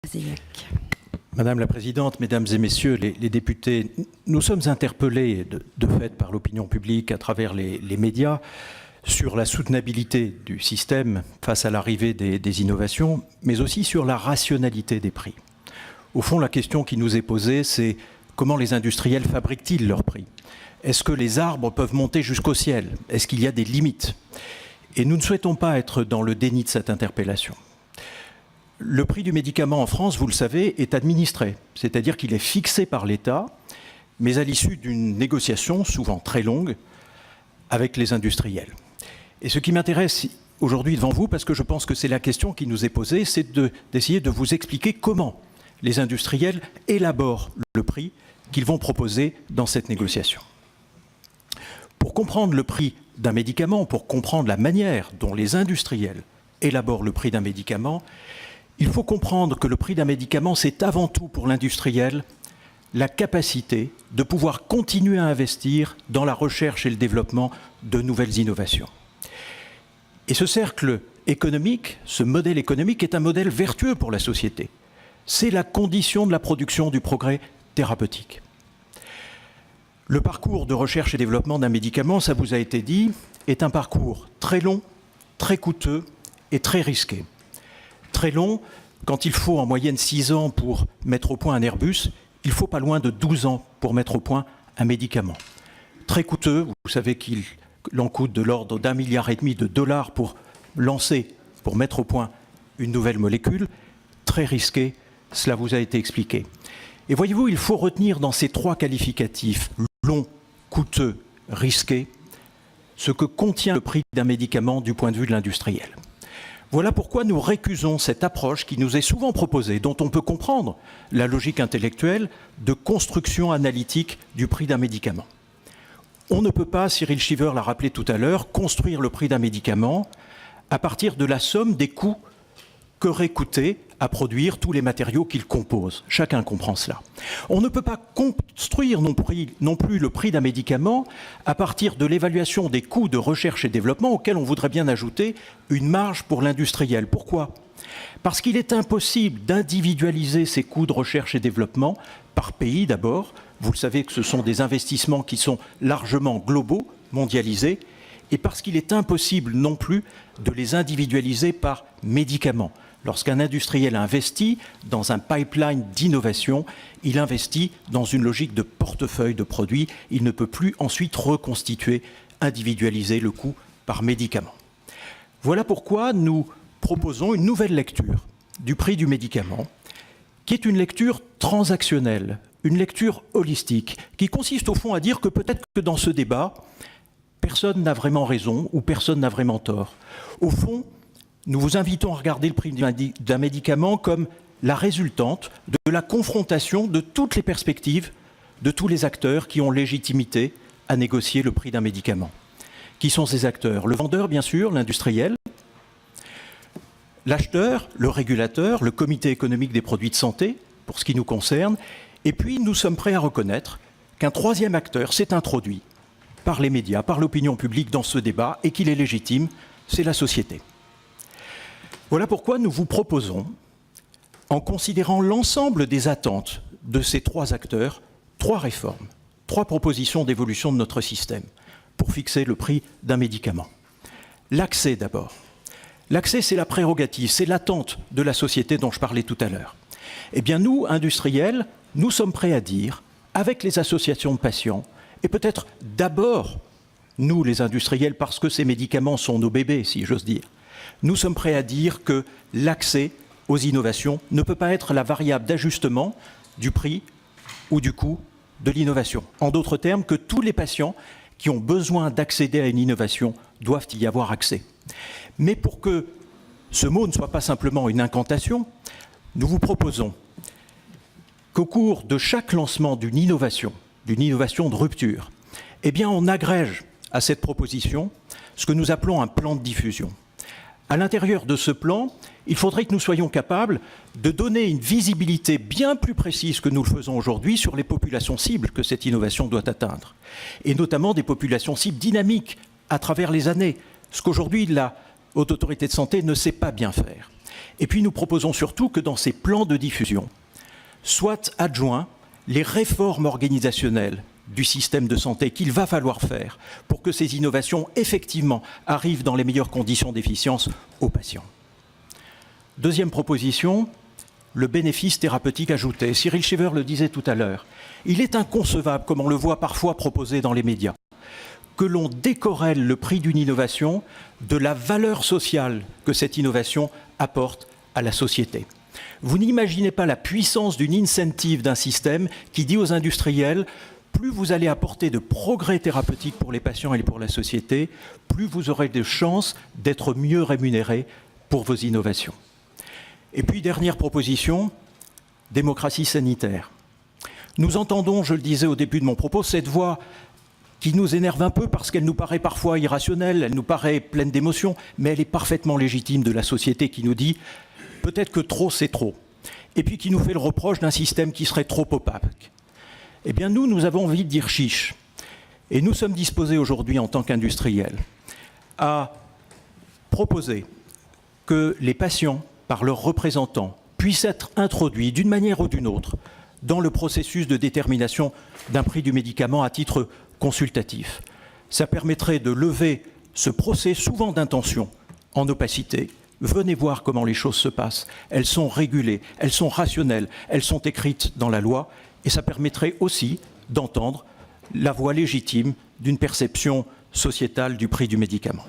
Obséiac. Madame la Présidente, Mesdames et Messieurs les députés, nous sommes interpellés de fait par l'opinion publique à travers les médias sur la soutenabilité du système face à l'arrivée des innovations, mais aussi sur la rationalité des prix. Au fond, la question qui nous est posée, c'est comment les industriels fabriquent-ils leurs prix? Est-ce que les arbres peuvent monter jusqu'au ciel? Est-ce qu'il y a des limites? Et nous ne souhaitons pas être dans le déni de cette interpellation. Le prix du médicament en France, vous le savez, est administré, c'est-à-dire qu'il est fixé par l'État, mais à l'issue d'une négociation souvent très longue avec les industriels. Et ce qui m'intéresse aujourd'hui devant vous, parce que je pense que c'est la question qui nous est posée, c'est d'essayer de vous expliquer comment les industriels élaborent le prix qu'ils vont proposer dans cette négociation. Pour comprendre le prix d'un médicament, pour comprendre la manière dont les industriels élaborent le prix d'un médicament, il faut comprendre que le prix d'un médicament, c'est avant tout pour l'industriel la capacité de pouvoir continuer à investir dans la recherche et le développement de nouvelles innovations. Et ce cercle économique, ce modèle économique est un modèle vertueux pour la société. C'est la condition de la production du progrès thérapeutique. Le parcours de recherche et développement d'un médicament, ça vous a été dit, est un parcours très long, très coûteux et très risqué. Très long, quand il faut en moyenne 6 ans pour mettre au point un Airbus, il faut pas loin de 12 ans pour mettre au point un médicament. Très coûteux, vous savez qu'il en coûte de l'ordre d'1,5 milliard de dollars pour lancer, pour mettre au point une nouvelle molécule. Très risqué, cela vous a été expliqué. Et voyez-vous, il faut retenir dans ces 3 qualificatifs, long, coûteux, risqué, ce que contient le prix d'un médicament du point de vue de l'industriel. Voilà pourquoi nous récusons cette approche qui nous est souvent proposée, dont on peut comprendre la logique intellectuelle de construction analytique du prix d'un médicament. On ne peut pas, Cyril Shiver l'a rappelé tout à l'heure, construire le prix d'un médicament à partir de la somme des coûts qu'aurait coûté à produire tous les matériaux qu'il compose. Chacun comprend cela. On ne peut pas construire non plus le prix d'un médicament à partir de l'évaluation des coûts de recherche et développement auxquels on voudrait bien ajouter une marge pour l'industriel. Pourquoi? Parce qu'il est impossible d'individualiser ces coûts de recherche et développement par pays d'abord. Vous le savez que ce sont des investissements qui sont largement globaux, mondialisés, et parce qu'il est impossible non plus de les individualiser par médicament. Lorsqu'un industriel investit dans un pipeline d'innovation, il investit dans une logique de portefeuille de produits. Il ne peut plus ensuite reconstituer, individualiser le coût par médicament. Voilà pourquoi nous proposons une nouvelle lecture du prix du médicament, qui est une lecture transactionnelle, une lecture holistique, qui consiste au fond à dire que peut-être que dans ce débat, personne n'a vraiment raison ou personne n'a vraiment tort. Au fond, nous vous invitons à regarder le prix d'un médicament comme la résultante de la confrontation de toutes les perspectives de tous les acteurs qui ont légitimité à négocier le prix d'un médicament. Qui sont ces acteurs? Le vendeur, bien sûr, l'industriel, l'acheteur, le régulateur, le comité économique des produits de santé, pour ce qui nous concerne, et puis nous sommes prêts à reconnaître qu'un troisième acteur s'est introduit par les médias, par l'opinion publique dans ce débat, et qu'il est légitime, c'est la société. Voilà pourquoi nous vous proposons, en considérant l'ensemble des attentes de ces 3 acteurs, 3 réformes, 3 propositions d'évolution de notre système pour fixer le prix d'un médicament. L'accès d'abord. L'accès, c'est la prérogative, c'est l'attente de la société dont je parlais tout à l'heure. Eh bien nous, industriels, nous sommes prêts à dire, avec les associations de patients, et peut-être d'abord, nous les industriels, parce que ces médicaments sont nos bébés, si j'ose dire, nous sommes prêts à dire que l'accès aux innovations ne peut pas être la variable d'ajustement du prix ou du coût de l'innovation. En d'autres termes, que tous les patients qui ont besoin d'accéder à une innovation doivent y avoir accès. Mais pour que ce mot ne soit pas simplement une incantation, nous vous proposons qu'au cours de chaque lancement d'une innovation de rupture, eh bien on agrège à cette proposition ce que nous appelons un plan de diffusion. À l'intérieur de ce plan, il faudrait que nous soyons capables de donner une visibilité bien plus précise que nous le faisons aujourd'hui sur les populations cibles que cette innovation doit atteindre, et notamment des populations cibles dynamiques à travers les années, ce qu'aujourd'hui la Haute Autorité de Santé ne sait pas bien faire. Et puis nous proposons surtout que dans ces plans de diffusion soient adjoints les réformes organisationnelles du système de santé qu'il va falloir faire pour que ces innovations, effectivement, arrivent dans les meilleures conditions d'efficience aux patients. Deuxième proposition, le bénéfice thérapeutique ajouté. Cyril Chever le disait tout à l'heure. Il est inconcevable, comme on le voit parfois proposé dans les médias, que l'on décorrèle le prix d'une innovation de la valeur sociale que cette innovation apporte à la société. Vous n'imaginez pas la puissance d'une incentive d'un système qui dit aux industriels plus vous allez apporter de progrès thérapeutiques pour les patients et pour la société, plus vous aurez de chances d'être mieux rémunérés pour vos innovations. Et puis, dernière proposition, démocratie sanitaire. Nous entendons, je le disais au début de mon propos, cette voix qui nous énerve un peu parce qu'elle nous paraît parfois irrationnelle, elle nous paraît pleine d'émotions, mais elle est parfaitement légitime de la société qui nous dit peut-être que trop c'est trop, et puis qui nous fait le reproche d'un système qui serait trop opaque. Eh bien nous avons envie de dire chiche, et nous sommes disposés aujourd'hui en tant qu'industriels à proposer que les patients, par leurs représentants, puissent être introduits d'une manière ou d'une autre dans le processus de détermination d'un prix du médicament à titre consultatif. Ça permettrait de lever ce procès souvent d'intention en opacité. Venez voir comment les choses se passent. Elles sont régulées, elles sont rationnelles, elles sont écrites dans la loi, et ça permettrait aussi d'entendre la voix légitime d'une perception sociétale du prix du médicament.